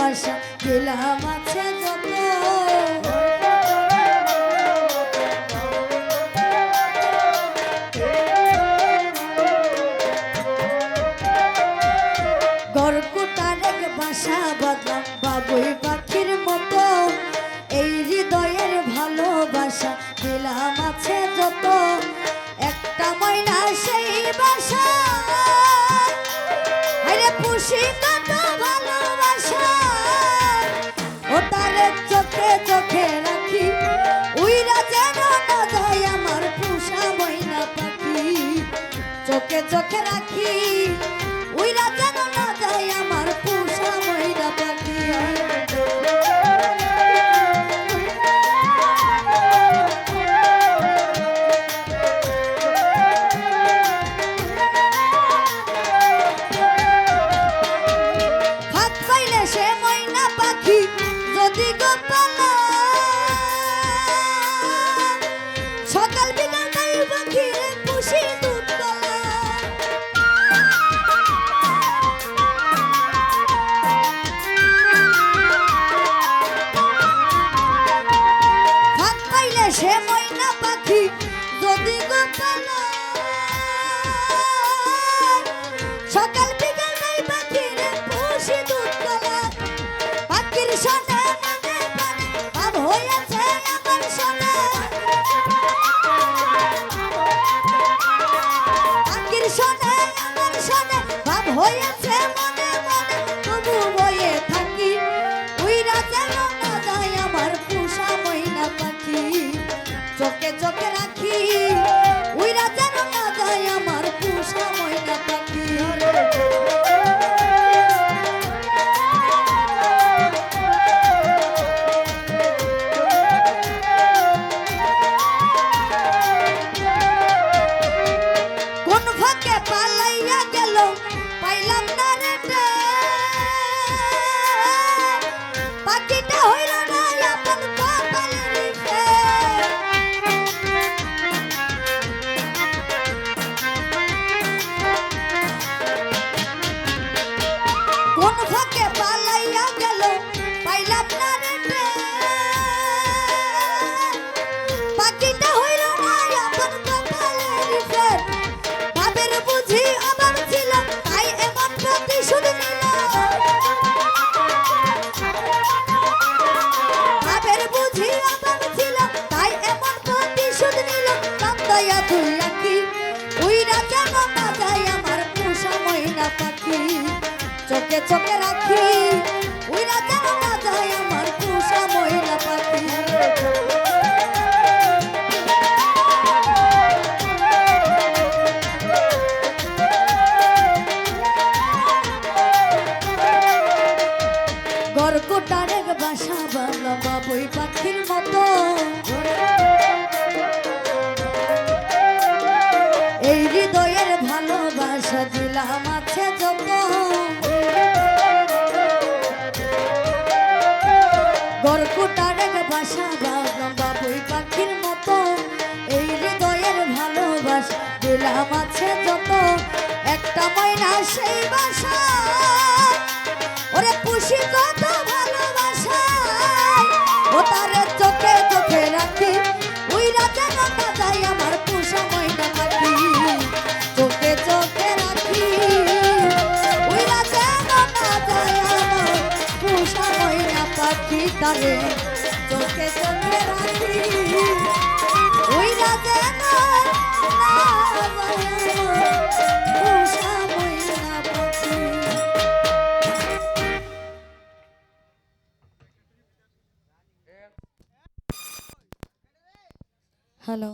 ভালোবাসা দিলাম আছে যত গড়কুটার এক বাসা বাঁধলাম বাবুই পাখির মতো এই হৃদয়ের ভালোবাসা দিলাম আছে যত একটা ময়না সেই বাসা আরে পুষি কত ভালোবাসা ও তার চোখে চোখে রাখি উইরা যেন না যায় আমার পুষা ময়না পাখি চোখে চোখে রাখি উইরা যেন না যায় আমার পুষা ময়না পাখি সকাল বিকাল তাই পাখির পুষি দুধ কলা ভাত পাইলে সে ময়না পাখি যদি গোপালা সকাল বিকাল তাই পাখির পুষি দুধ কলা পাখির সনে মনে প্রাণে ভাব হয়েছে আমার সনে শোনে আমার শোনে ভাব হয়েছে মনে মনে তবু বয়ে থাকি উইরা যেন না যায় আমার পুষা ময়না পাখি চোখে চোখে রাখি উইরা যেন না যায় আমার পুষা ময়না পাখি পালাইয়া গেল পাইলাম না রে পাখিটা হইল না আপন কপালের কোন ফাঁকে পালাইয়া গেল পাইলাম না রে পাখিটা হইল না আপন কপালের ফের ভাবের বুঝি অভাব ছিল তাই এমন প্রতিশোধ নিল ভাবের বুঝি অভাব ছিল তাই এমন প্রতিশোধ নিল কান্দাইয়া তুই রাখি উইরা যেন না যায় আমার পুষা ময়না পাখি চোখে চোখে রাখি উইরা যেন না যায় আমার পুষা ময়না পাখি গড়কুটার এক বাসা বাঁধলাম বাবুই পাখির মতো এই হৃদয়ের ভালোবাসা দিলাম আছে যত গড়কুটার এক বাসা বাঁধলাম বাবুই পাখির মতো এই হৃদয়ের ভালোবাসা দিলাম আছে যত একটা ময়না সেই বাসা ওরে পুষি কত ভালোবাসা ও তার চোখে চোখে রাখি উইরা যেন না যায় আমার পুষা ময়না পাখি চোখে চোখে রাখি উইরা যেন না যায় আমার পুষা ময়না পাখি তারে চোখে চোখে রাখি উইরা যেন না যায় পুষা ময়না পাখি। হ্যালো।